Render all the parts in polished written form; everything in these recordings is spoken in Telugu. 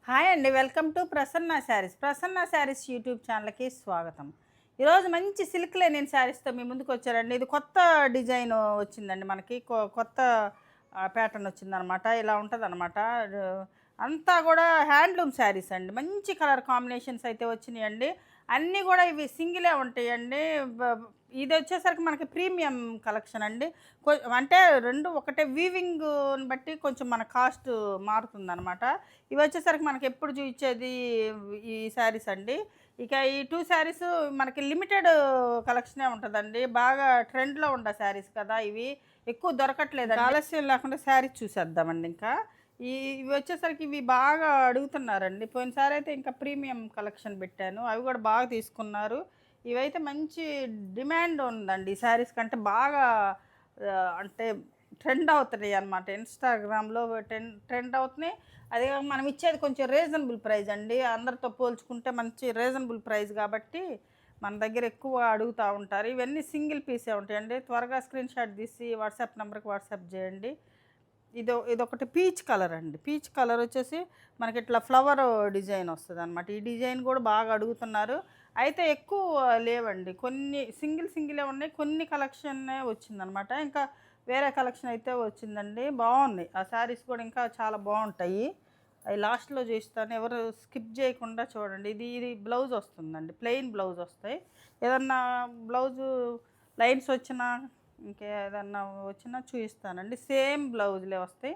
హాయ్ అండి, welcome to Prasanna saris. Prasanna saris YouTube ఛానల్కి స్వాగతం. ఈరోజు మంచి సిల్క్ లెనిన్ శారీస్తో మీ ముందుకు వచ్చారండి. ఇది కొత్త డిజైన్ వచ్చిందండి, మనకి కొత్త ప్యాటర్న్ వచ్చిందనమాట. ఇలా ఉంటుంది అనమాట. అంతా కూడా హ్యాండ్లూమ్ శారీస్ అండి. మంచి కలర్ కాంబినేషన్స్ అయితే వచ్చినాయండి. అన్నీ కూడా ఇవి సింగిలే ఉంటాయండి. ఇది వచ్చేసరికి మనకి ప్రీమియం కలెక్షన్ అండి. అంటే రెండు ఒకటే వీవింగ్ని బట్టి కొంచెం మన కాస్ట్ మారుతుందనమాట. ఇవి వచ్చేసరికి మనకి ఎప్పుడు చూపించేది ఈ శారీస్ అండి. ఇక ఈ 2 శారీస్ మనకి లిమిటెడ్ కలెక్షనే ఉంటుందండి. బాగా ట్రెండ్లో ఉండే శారీస్ కదా ఇవి, ఎక్కువ దొరకట్లేదండి. ఆలస్యం లేకుండా శారీస్ చూసేద్దామండి. ఇవి వచ్చేసరికి ఇవి బాగా అడుగుతున్నారండి. పోయినసారి అయితే ఇంకా ప్రీమియం కలెక్షన్ పెట్టాను, అవి కూడా బాగా తీసుకున్నారు. ఇవైతే మంచి డిమాండ్ ఉందండి ఈ శారీస్ కంటే. బాగా అంటే ట్రెండ్ అవుతున్నాయి అన్నమాట. ఇన్స్టాగ్రామ్లో ట్రెండ్ అవుతున్నాయి. అదే మనం ఇచ్చేది కొంచెం రీజనబుల్ ప్రైస్ అండి. అందరితో పోల్చుకుంటే మంచి రీజనబుల్ ప్రైస్ కాబట్టి మన దగ్గర ఎక్కువ అడుగుతూ ఉంటారు. ఇవన్నీ సింగిల్ పీసే ఉంటాయండి. త్వరగా స్క్రీన్ షాట్ తీసి వాట్సాప్ నెంబర్కి వాట్సాప్ చేయండి. ఇదొకటి పీచ్ కలర్ అండి. పీచ్ కలర్ వచ్చేసి మనకి ఇట్లా ఫ్లవర్ డిజైన్ వస్తుంది అనమాట. ఈ డిజైన్ కూడా బాగా అడుగుతున్నారు. అయితే ఎక్కువ లేవండి, కొన్ని సింగిలే ఉన్నాయి. కొన్ని కలెక్షన్నే వచ్చిందనమాట. ఇంకా వేరే కలెక్షన్ అయితే వచ్చిందండి. బాగున్నాయి ఆ శారీస్ కూడా, ఇంకా చాలా బాగుంటాయి. అవి లాస్ట్లో చూస్తాను, ఎవరు స్కిప్ చేయకుండా చూడండి. ఇది బ్లౌజ్ వస్తుందండి, ప్లెయిన్ బ్లౌజ్ వస్తాయి. ఏదన్నా బ్లౌజు లైన్స్ వచ్చినా ఇంకేదన్నా వచ్చినా చూపిస్తానండి. సేమ్ బ్లౌజులే వస్తాయి.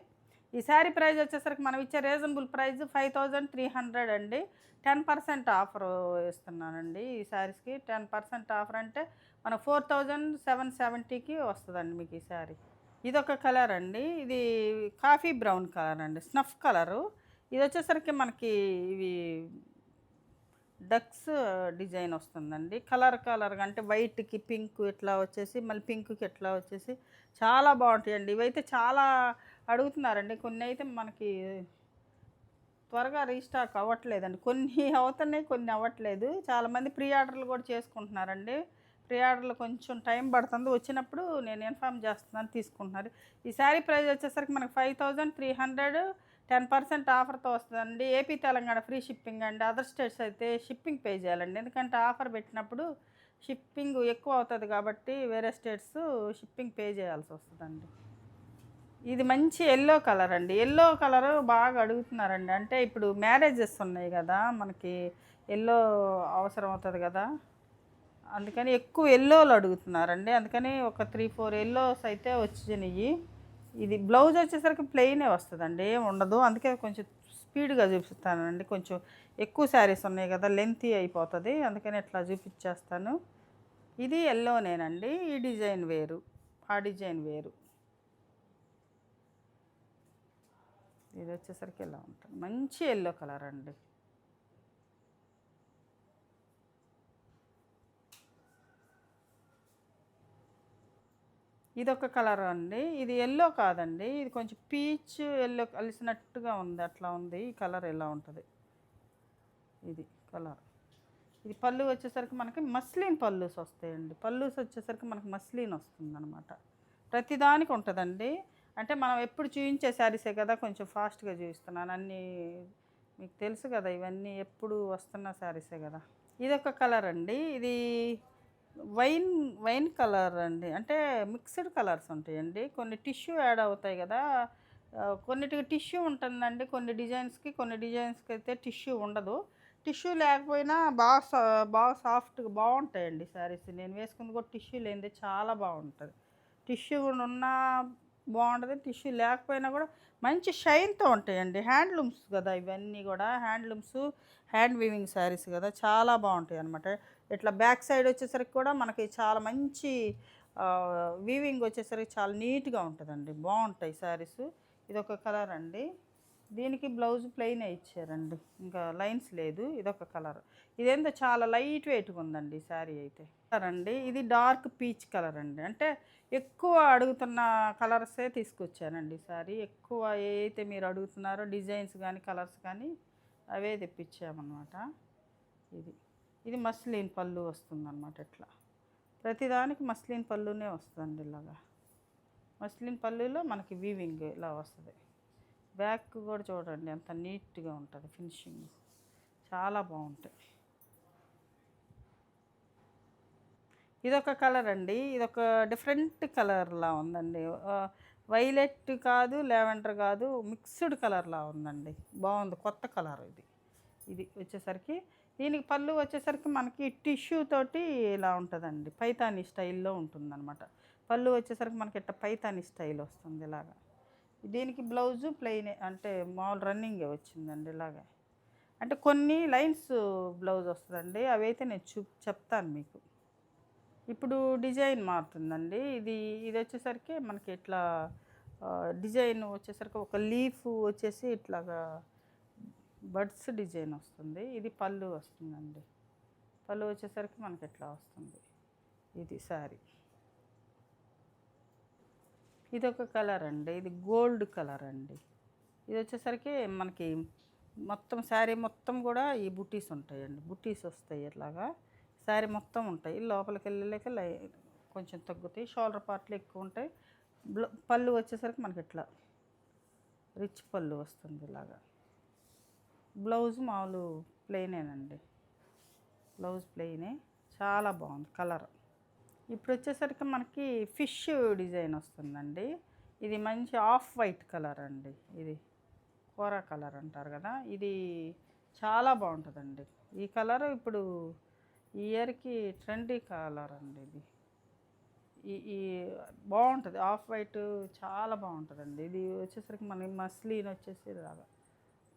ఈ శారీ ప్రైస్ వచ్చేసరికి మనం ఇచ్చే రీజనబుల్ ప్రైస్ 5300 అండి. 10% ఆఫర్ ఇస్తున్నానండి ఈ శారీస్కి. 10% ఆఫర్ అంటే మన 4770కి వస్తుందండి మీకు ఈ శారీ. ఇదొక కలర్ అండి. ఇది కాఫీ బ్రౌన్ కలర్ అండి, స్నఫ్ కలరు. ఇది వచ్చేసరికి మనకి ఇవి డక్స్ డిజైన్ వస్తుందండి. కలర్గా అంటే వైట్కి పింక్ ఇట్లా వచ్చేసి, మళ్ళీ పింక్కి ఇట్లా వచ్చేసి చాలా బాగుంటాయండి. ఇవైతే చాలా అడుగుతున్నారండి. కొన్ని అయితే మనకి త్వరగా రీస్టాక్ అవ్వట్లేదండి. కొన్ని అవుతున్నాయి, కొన్ని అవ్వట్లేదు. చాలామంది ప్రీ ఆర్డర్లు కూడా చేసుకుంటున్నారండి. ప్రీ ఆర్డర్లు కొంచెం టైం పడుతుంది, వచ్చినప్పుడు నేను ఇన్ఫామ్ చేస్తున్నాను, తీసుకుంటున్నారు. ఈ శారీ ప్రైస్ వచ్చేసరికి మనకి 5300, 10% ఆఫర్తో వస్తుందండి. ఏపీ తెలంగాణ ఫ్రీ షిప్పింగ్ అండి. అదర్ స్టేట్స్ అయితే షిప్పింగ్ పే చేయాలండి, ఎందుకంటే ఆఫర్ పెట్టినప్పుడు షిప్పింగ్ ఎక్కువ అవుతుంది కాబట్టి వేరే స్టేట్స్ షిప్పింగ్ పే చేయాల్సి వస్తుందండి. ఇది మంచి ఎల్లో కలర్ అండి. ఎల్లో కలర్ బాగా అడుగుతున్నారండి. అంటే ఇప్పుడు మ్యారేజెస్ ఉన్నాయి కదా మనకి, ఎల్లో అవసరం అవుతుంది కదా, అందుకని ఎక్కువ ఎల్లోలు అడుగుతున్నారండి. అందుకని ఒక 3-4 ఎల్లోస్ అయితే వచ్చినాయి. ఇది బ్లౌజ్ వచ్చేసరికి ప్లెయినే వస్తుందండి, ఏం ఉండదు. అందుకే కొంచెం స్పీడ్గా చూపిస్తానండి. కొంచెం ఎక్కువ శారీస్ ఉన్నాయి కదా, లెంతీ అయిపోతుంది, అందుకని ఇట్లా చూపించేస్తాను. ఇది ఎల్లోనేనండి. ఈ డిజైన్ వేరు, ఆ డిజైన్ వేరు. ఇది వచ్చేసరికి ఇలా ఉంటుంది, మంచి ఎల్లో కలర్ అండి. ఇదొక కలర్ అండి. ఇది ఎల్లో కాదండి, ఇది కొంచెం పీచ్ ఎల్లో కలిసినట్టుగా ఉంది, అట్లా ఉంది. ఈ కలర్ ఎలా ఉంటుంది, ఇది కలర్. ఇది పళ్ళు వచ్చేసరికి మనకి మస్లిన్ పళ్ళుస్ వస్తాయండి. పళ్ళుస్ వచ్చేసరికి మనకి మస్లిన్ వస్తుందన్నమాట. ప్రతిదానికి ఉంటుందండి. అంటే మనం ఎప్పుడు చూపించే శారీసే కదా, కొంచెం ఫాస్ట్గా చూపిస్తున్నాను అన్నీ. మీకు తెలుసు కదా, ఇవన్నీ ఎప్పుడు వస్తున్న శారీసే కదా. ఇదొక కలర్ అండి. ఇది వైన్ కలర్ అండి. అంటే మిక్స్డ్ కలర్స్ ఉంటాయండి. కొన్ని టిష్యూ యాడ్ అవుతాయి కదా, కొన్నిటికి టిష్యూ ఉంటుందండి కొన్ని డిజైన్స్కి. కొన్ని డిజైన్స్కి అయితే టిష్యూ ఉండదు. టిష్యూ లేకపోయినా బాగా సాఫ్ట్గా బాగుంటాయండి శారీస్. నేను వేసుకుంది కూడా టిష్యూ లేనిది చాలా బాగుంటుంది. టిష్యూ ఉన్నా బాగుంటుంది, టిష్యూ లేకపోయినా కూడా మంచి షైన్తో ఉంటాయండి. హ్యాండ్లూమ్స్ కదా ఇవన్నీ కూడా, హ్యాండ్లూమ్స్ హ్యాండ్ వీవింగ్ శారీస్ కదా, చాలా బాగుంటాయి అనమాట. ఇట్లా బ్యాక్ సైడ్ వచ్చేసరికి కూడా మనకి చాలా మంచి వీవింగ్ వచ్చేసరికి చాలా నీట్గా ఉంటుందండి, బాగుంటాయి శారీస్. ఇదొక కలర్ అండి. దీనికి బ్లౌజ్ ప్లెయిన్ ఇచ్చారండి, ఇంకా లైన్స్ లేదు. ఇదొక కలర్. ఇదేందో చాలా లైట్ వెయిట్గా ఉందండి శారీ అయితే. కలర్ అండి. ఇది డార్క్ పీచ్ కలర్ అండి. అంటే ఎక్కువ అడుగుతున్న కలర్సే తీసుకొచ్చానండి శారీ. ఎక్కువ ఏ అయితే మీరు అడుగుతున్నారో డిజైన్స్ కానీ కలర్స్ కానీ అవే తెప్పించామన్నమాట. ఇది ఇది మస్లిన్ పళ్ళు వస్తుందన్నమాట. ఇట్లా ప్రతిదానికి మస్లిన్ పళ్ళునే వస్తుందండి. ఇలాగా మస్లిన్ పళ్ళులో మనకి వీవింగ్ ఇలా వస్తుంది. బ్యాక్ కూడా చూడండి ఎంత నీట్గా ఉంటుంది ఫినిషింగ్, చాలా బాగుంటాయి. ఇదొక కలర్ అండి, ఇదొక డిఫరెంట్ కలర్లా ఉందండి. వైలెట్ కాదు, లావెండర్ కాదు, మిక్స్డ్ కలర్లా ఉందండి. బాగుంది, కొత్త కలర్ ఇది. ఇది వచ్చేసరికి దీనికి పళ్ళు వచ్చేసరికి మనకి టిష్యూ తోటి ఇలా ఉంటుందండి, పైతానీ స్టైల్లో ఉంటుందన్నమాట. పళ్ళు వచ్చేసరికి మనకి ఇట్ట పైతానీ స్టైల్ వస్తుంది ఇలాగా. దీనికి బ్లౌజు ప్లెయిన్ అంటే మామూలు రన్నింగే వచ్చిందండి ఇలాగా. అంటే కొన్ని లైన్స్ బ్లౌజ్ వస్తుందండి, అవి అయితే నేను చెప్తాను మీకు. ఇప్పుడు డిజైన్ మారుతుందండి. ఇది ఇది వచ్చేసరికి మనకి ఇట్లా డిజైన్ వచ్చేసరికి ఒక లీఫ్ వచ్చేసి ఇట్లాగా బడ్స్ డిజైన్ వస్తుంది. ఇది పళ్ళు వస్తుందండి. పళ్ళు వచ్చేసరికి మనకి ఇట్లా వస్తుంది. ఇది శారీ. ఇది ఒక కలర్ అండి, ఇది గోల్డ్ కలర్ అండి. ఇది వచ్చేసరికి మనకి మొత్తం శారీ మొత్తం కూడా ఈ బుటీస్ ఉంటాయండి, బుటీస్ వస్తాయి ఇట్లాగా. శారీ మొత్తం ఉంటాయి, లోపలికి వెళ్ళలేక కొంచెం తగ్గుతాయి, షోల్డర్ పార్ట్లు ఎక్కువ ఉంటాయి. పళ్ళు వచ్చేసరికి మనకి ఇట్లా రిచ్ పళ్ళు వస్తుంది ఇలాగా. బ్లౌజ్ మామూలు ప్లెయినేనండి, బ్లౌజ్ ప్లెయినే, చాలా బాగుంది కలర్. ఇప్పుడు వచ్చేసరికి మనకి ఫిష్ డిజైన్ వస్తుందండి. ఇది మంచి ఆఫ్ వైట్ కలర్ అండి, ఇది కూర కలర్ అంటారు కదా, ఇది చాలా బాగుంటుందండి. ఈ కలర్ ఇప్పుడు ఈ ఇయర్కి ట్రెండీ కలర్ అండి ఇది. ఈ బాగుంటుంది, ఆఫ్ వైట్ చాలా బాగుంటుందండి. ఇది వచ్చేసరికి మనకి మస్లీన్ వచ్చేసి ఇలాగా.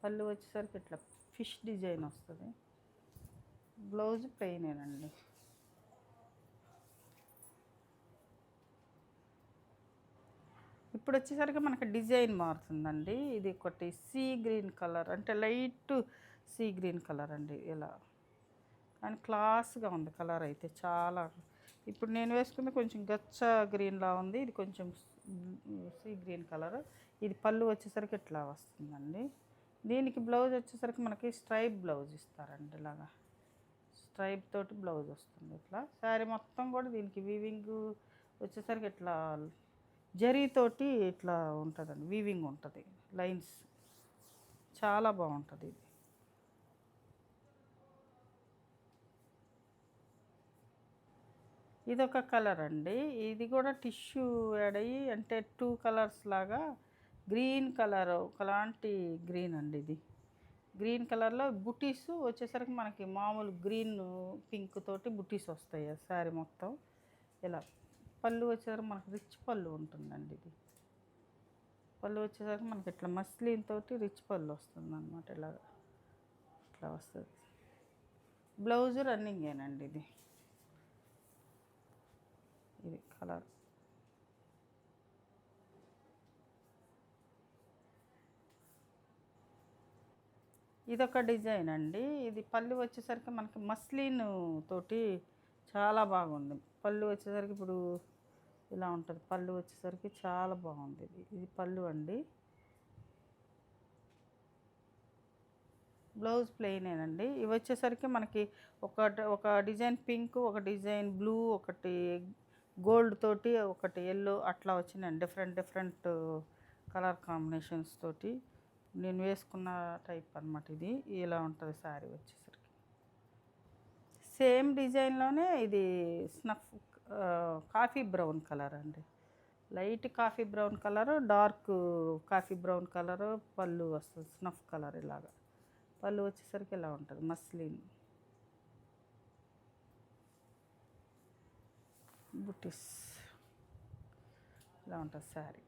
పళ్ళు వచ్చేసరికి ఇట్లా ఫిష్ డిజైన్ వస్తుంది, బ్లౌజ్ ప్లెయినేనండి. ఇప్పుడు వచ్చేసరికి మనకి డిజైన్ మారుతుందండి. ఇది ఒకటి సీ గ్రీన్ కలర్, అంటే లైట్ సీ గ్రీన్ కలర్ అండి ఇలా, కానీ క్లాస్గా ఉంది కలర్ అయితే చాలా. ఇప్పుడు నేను వేసుకుంది కొంచెం గచ్చ గ్రీన్లా ఉంది, ఇది కొంచెం సీ గ్రీన్ కలర్. ఇది పళ్ళు వచ్చేసరికి ఇట్లా వస్తుందండి. దీనికి బ్లౌజ్ వచ్చేసరికి మనకి స్ట్రైప్ బ్లౌజ్ ఇస్తారండి ఇలాగా, స్ట్రైప్ తోటి బ్లౌజ్ వస్తుంది ఇట్లా. శారీ మొత్తం కూడా దీనికి వీవింగ్ వచ్చేసరికి ఇట్లా జరీతోటి ఇట్లా ఉంటుందండి, వీవింగ్ ఉంటుంది, లైన్స్, చాలా బాగుంటుంది ఇది. ఇదొక కలర్ అండి, ఇది కూడా టిష్యూ యాడ్ అయ్యి అంటే 2 కలర్స్ లాగా, గ్రీన్ కలర్ ఒకలాంటి గ్రీన్ అండి ఇది. గ్రీన్ కలర్లో బుటీస్ వచ్చేసరికి మనకి మామూలు గ్రీన్ పింక్ తోటి బుటీస్ వస్తాయి శారీ మొత్తం ఇలా. పళ్ళు వచ్చేసరికి మనకి రిచ్ పళ్ళు ఉంటుందండి ఇది. పళ్ళు వచ్చేసరికి మనకి ఇట్లా మస్లిన్ తోటి రిచ్ పళ్ళు వస్తుంది అనమాట, ఇలాగ ఇట్లా వస్తుంది. బ్లౌజ్ రన్నింగేనండి ఇది. ఇది కలర్. ఇదొక డిజైన్ అండి, ఇది పళ్ళు వచ్చేసరికి మనకి మస్లిన్ తోటి చాలా బాగుంది. పళ్ళు వచ్చేసరికి ఇప్పుడు ఇలా ఉంటుంది, పళ్ళు వచ్చేసరికి చాలా బాగుంది. ఇది పళ్ళు అండి, బ్లౌజ్ ప్లెయినేనండి. ఇవి వచ్చేసరికి మనకి ఒక డిజైన్ పింక్, ఒక డిజైన్ బ్లూ, ఒకటి గోల్డ్ తోటి, ఒకటి ఎల్లో, అట్లా వచ్చినాయండి డిఫరెంట్ డిఫరెంట్ కలర్ కాంబినేషన్స్ తోటి నేను వేసుకున్న టైప్ అనమాట. ఇది ఇలా ఉంటుంది శారీ వచ్చేసరికి. సేమ్ డిజైన్లోనే ఇది స్నఫ్ కాఫీ బ్రౌన్ కలర్ అండి, light coffee brown colour, dark coffee brown colour పళ్ళు వస్తుంది, స్నఫ్ కలర్ ఇలాగా. పళ్ళు వచ్చేసరికి ఇలా ఉంటుంది మస్లిన్, బుటీస్ ఇలా ఉంటుంది శారీ.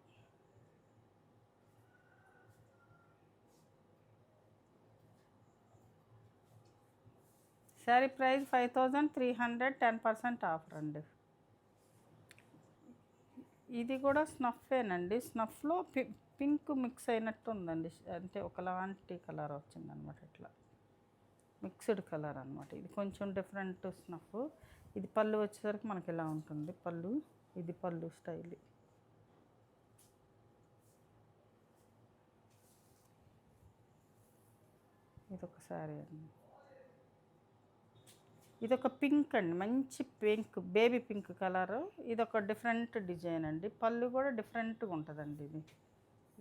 శారీ ప్రైస్ 5300, 10% ఆఫర్ అండి. ఇది కూడా స్నఫేనండి, స్నఫ్లో పింక్ మిక్స్ అయినట్టు ఉందండి, అంటే ఒకలాంటి కలర్ వచ్చిందనమాట, ఇట్లా మిక్స్డ్ కలర్ అనమాట. ఇది కొంచెం డిఫరెంట్ స్నఫ్. ఇది పళ్ళు వచ్చేసరికి మనకి ఇలా ఉంటుంది పళ్ళు, ఇది పళ్ళు స్టైల్. ఇదొక శారీ అండి, ఇదొక పింక్ అండి, మంచి పింక్, బేబీ పింక్ కలరు. ఇదొక డిఫరెంట్ డిజైన్ అండి, పళ్ళు కూడా డిఫరెంట్గా ఉంటుందండి. ఇది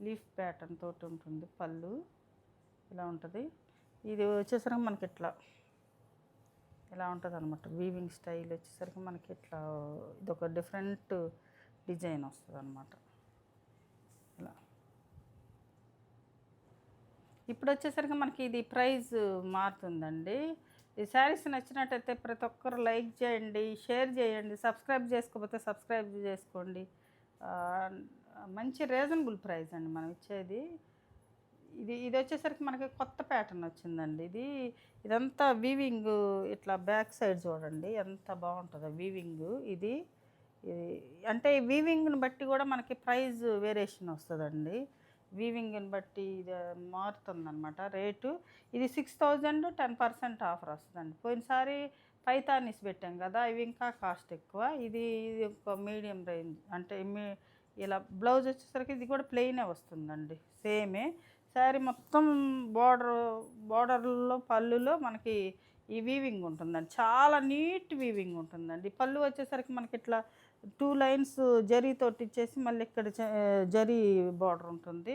లీఫ్ ప్యాటర్న్ తోటి ఉంటుంది పళ్ళు, ఇలా ఉంటుంది. ఇది వచ్చేసరికి మనకి ఇలా ఉంటుంది అనమాట. వీవింగ్ స్టైల్ వచ్చేసరికి మనకి ఇదొక డిఫరెంట్ డిజైన్ వస్తుంది అనమాట. ఇలా ఇప్పుడు వచ్చేసరికి మనకి ఇది ప్రైస్ మారుతుందండి. ఈ శారీస్ నచ్చినట్టయితే ప్రతి ఒక్కరు లైక్ చేయండి, షేర్ చేయండి, సబ్స్క్రైబ్ చేసుకోకపోతే సబ్స్క్రైబ్ చేసుకోండి. మంచి రీజనబుల్ ప్రైస్ అండి మనం ఇచ్చేది. ఇది వచ్చేసరికి మనకి కొత్త ప్యాటర్న్ వచ్చిందండి. ఇదంతా వీవింగ్, ఇట్లా బ్యాక్ సైడ్ చూడండి ఎంత బాగుంటుందో వీవింగ్. ఇది అంటే వీవింగ్ని బట్టి కూడా మనకి ప్రైస్ వేరియేషన్ వస్తుందండి. వీవింగ్ని బట్టి ఇది మారుతుందన్నమాట రేటు. ఇది 6000, 10% ఆఫర్ వస్తుందండి. పోయినసారి పైతానీస్ పెట్టాం కదా, ఇవి ఇంకా కాస్ట్ ఎక్కువ. ఇది ఒక మీడియం రేంజ్, అంటే ఇలా బ్లౌజ్ వచ్చేసరికి ఇది కూడా ప్లెయినే వస్తుందండి, సేమే. శారీ మొత్తం బోర్డర్లో పళ్ళులో మనకి ఈ వీవింగ్ ఉంటుందండి, చాలా నీట్ వీవింగ్ ఉంటుందండి. పళ్ళు వచ్చేసరికి మనకి ఇట్లా 2 లైన్స్ జరీతోటి ఇచ్చేసి మళ్ళీ ఇక్కడ జరీ బార్డర్ ఉంటుంది.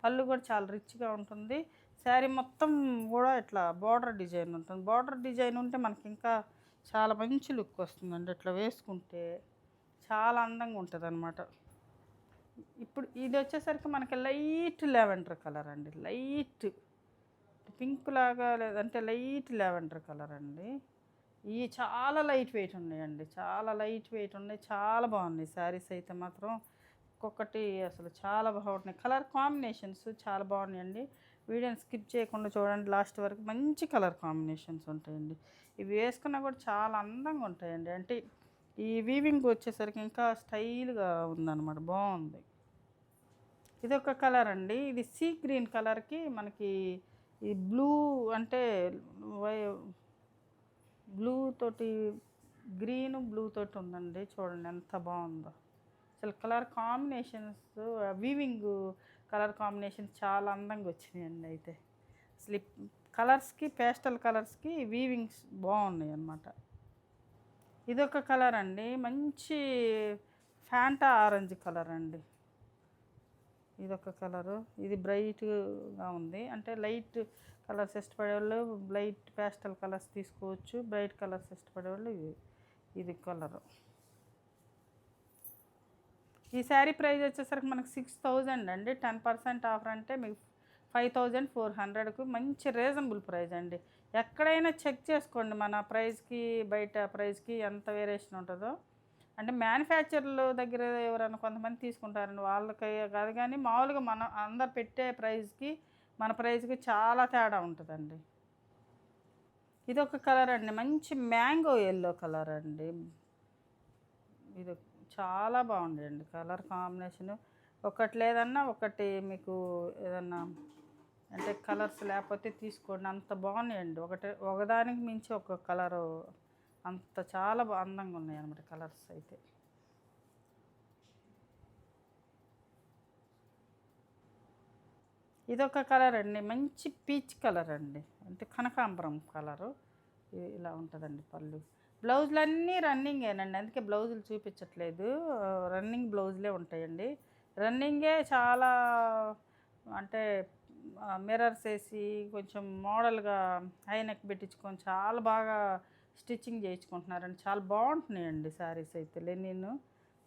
పళ్ళు కూడా చాలా రిచ్గా ఉంటుంది. శారీ మొత్తం కూడా ఇట్లా బార్డర్ డిజైన్ ఉంటుంది. బార్డర్ డిజైన్ ఉంటే మనకి ఇంకా చాలా మంచి లుక్ వస్తుందండి. ఇట్లా వేసుకుంటే చాలా అందంగా ఉంటుంది అనమాట. ఇప్పుడు ఇది వచ్చేసరికి మనకి లైట్ లెవెండర్ కలర్ అండి, లైట్ పింక్ లాగా, లేదంటే లైట్ లెవెండర్ కలర్ అండి. ఇవి చాలా లైట్ వెయిట్ ఉన్నాయండి, చాలా లైట్ వెయిట్ ఉన్నాయి, చాలా బాగున్నాయి శారీస్ అయితే మాత్రం. ఒక్కొక్కటి అసలు చాలా బాగుంటున్నాయి. కలర్ కాంబినేషన్స్ చాలా బాగున్నాయండి. వీడియోని స్కిప్ చేయకుండా చూడండి లాస్ట్ వరకు. మంచి కలర్ కాంబినేషన్స్ ఉంటాయండి. ఇవి వేసుకున్నా కూడా చాలా అందంగా ఉంటాయండి. అంటే ఈ వీవింగ్ వచ్చేసరికి ఇంకా స్టైల్గా ఉందన్నమాట, బాగుంది. ఇదొక కలర్ అండి. ఇది సీ గ్రీన్ కలర్కి మనకి ఈ బ్లూ, అంటే బ్లూ తోటి గ్రీన్ బ్లూ తోటి ఉందండి. చూడండి ఎంత బాగుందో అసలు. Colour combinations, weaving colour combinations చాలా అందంగా వచ్చినాయండి. అయితే అసలు కలర్స్కి, పేస్టల్ కలర్స్కి వీవింగ్స్ బాగున్నాయి అన్నమాట. ఇదొక కలర్ అండి, మంచి ఫ్యాంటా ఆరెంజ్ కలర్ అండి. ఇదొక కలరు, ఇది బ్రైట్గా ఉంది. అంటే లైట్ కలర్స్ ఇష్టపడే వాళ్ళు లైట్ పేస్టల్ కలర్స్ తీసుకోవచ్చు, బ్రైట్ కలర్స్ ఇష్టపడే వాళ్ళు ఇది కలరు. ఈ శారీ ప్రైస్ వచ్చేసరికి మనకు 6000 అండి. 10% ఆఫర్ అంటే మీకు 5400కు మంచి రీజనబుల్ ప్రైస్ అండి. ఎక్కడైనా చెక్ చేసుకోండి మన ప్రైస్కి బయట ప్రైస్కి ఎంత వేరియేషన్ ఉంటుందో. అంటే మ్యానుఫ్యాక్చర్ల దగ్గర ఎవరైనా కొంతమంది తీసుకుంటారండి, వాళ్ళకి కాదు, కానీ మామూలుగా మనం అందరు పెట్టే ప్రైస్కి మన ప్రైస్కి చాలా తేడా ఉంటుందండి. ఇదొక కలర్ అండి, మంచి మ్యాంగో ఎల్లో కలర్ అండి. ఇది చాలా బాగుందండి కలర్ కాంబినేషను. ఒకటి లేదన్నా ఒకటి మీకు ఏదన్నా అంటే కలర్స్ లేకపోతే తీసుకోండి, అంత బాగున్నాయండి. ఒకదానికి మించి ఒక కలరు, అంత చాలా అందంగా ఉన్నాయి అన్నమాట కలర్స్ అయితే. ఇదొక కలర్ అండి, మంచి పీచ్ కలర్ అండి, అంటే కనకాంబరం కలరు. ఇలా ఉంటుందండి పళ్ళు. బ్లౌజులన్నీ రన్నింగేనండి, అందుకే బ్లౌజులు చూపించట్లేదు, రన్నింగ్ బ్లౌజులే ఉంటాయండి. రన్నింగే చాలా, అంటే మిర్రర్స్ వేసి కొంచెం మోడల్గా హై నెక్ పెట్టించుకొని చాలా బాగా స్టిచ్చింగ్ చేయించుకుంటున్నారండి. చాలా బాగుంటున్నాయండి శారీస్ అయితే. లెనిన్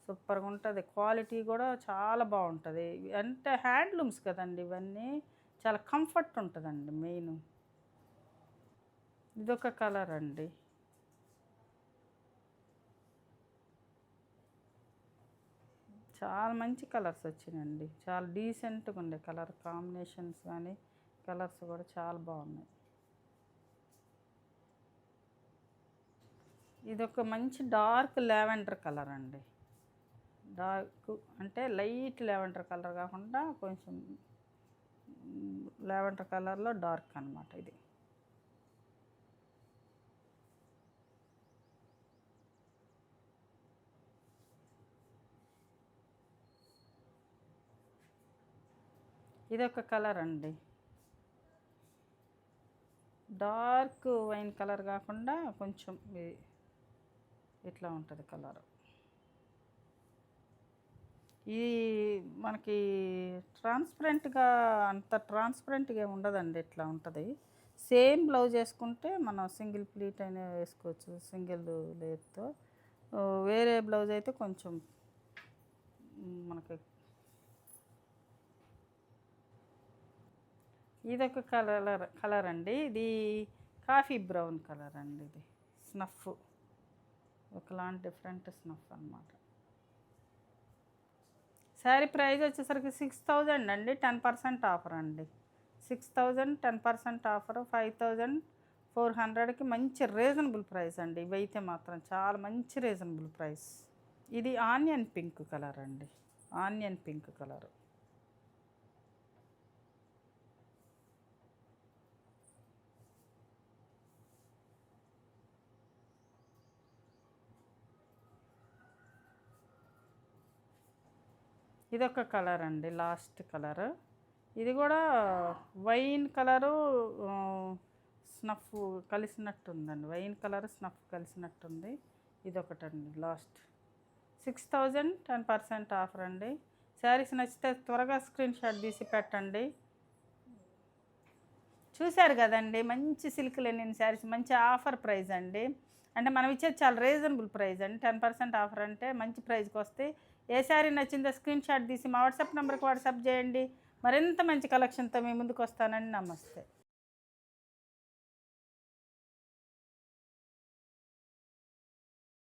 సూపర్గా ఉంటుంది, క్వాలిటీ కూడా చాలా బాగుంటుంది. అంటే హ్యాండ్లూమ్స్ కదండి ఇవన్నీ, చాలా కంఫర్ట్ ఉంటుందండి మెయిన్. ఇదొక కలర్ అండి, చాలా మంచి కలర్స్ వచ్చినాయండి, చాలా డీసెంట్గా ఉండే కలర్ కాంబినేషన్స్ కానీ కలర్స్ కూడా చాలా బాగున్నాయి. ఇదొక మంచి డార్క్ లావెండర్ కలర్ అండి. డార్క్ అంటే లైట్ లావెండర్ కలర్ కాకుండా కొంచెం లావెండర్ కలర్లో డార్క్ అనమాట ఇది. ఇదొక కలర్ అండి, డార్క్ వైన్ కలర్ కాకుండా కొంచెం ఇట్లా ఉంటుంది కలర్. ఇది మనకి ట్రాన్స్పరెంట్గా అంత ట్రాన్స్పరెంట్గా ఉండదండి, ఇట్లా ఉంటుంది. సేమ్ బ్లౌజ్ వేసుకుంటే మనం సింగిల్ ప్లీట్ అయినా వేసుకోవచ్చు సింగిల్ లేత్తో. వేరే బ్లౌజ్ అయితే కొంచెం మనకి ఇదొక కలర్ అండి. ఇది కాఫీ బ్రౌన్ కలర్ అండి. ఇది స్నఫ్, ఒకలాంటి డిఫరెంట్ స్నఫ్ అనమాట. శారీ ప్రైస్ వచ్చేసరికి 6000 అండి. 10% ఆఫర్ అండి. 6000 10% ఆఫర్ 5400కి మంచి రీజనబుల్ ప్రైస్ అండి. ఇవైతే మాత్రం చాలా మంచి రీజనబుల్ ప్రైస్. ఇది ఆనియన్ పింక్ కలర్ అండి. Onion pink colour. ఇదొక కలర్ అండి, లాస్ట్ కలర్. ఇది కూడా వైన్ కలరు స్నఫ్ కలిసినట్టుందండి. వైన్ కలర్ స్నఫ్ కలిసినట్టుంది. ఇదొకటండి లాస్ట్. 6000 10% ఆఫర్ అండి. శారీస్ నచ్చితే త్వరగా స్క్రీన్ షాట్ తీసి పెట్టండి. చూశారు కదండి, మంచి సిల్క్ లెనిన్ శారీస్, మంచి ఆఫర్ ప్రైస్ అండి. అంటే మనం ఇచ్చేది చాలా రీజనబుల్ ప్రైస్ అండి. 10% ఆఫర్ అంటే మంచి ప్రైస్కి వస్తే ఏ శారీ నచ్చిందో స్క్రీన్ షాట్ తీసి మా వాట్సాప్ నెంబర్కి వాట్సాప్ చేయండి. మరింత మంచి కలెక్షన్తో మీ ముందుకు వస్తానండి. నమస్తే.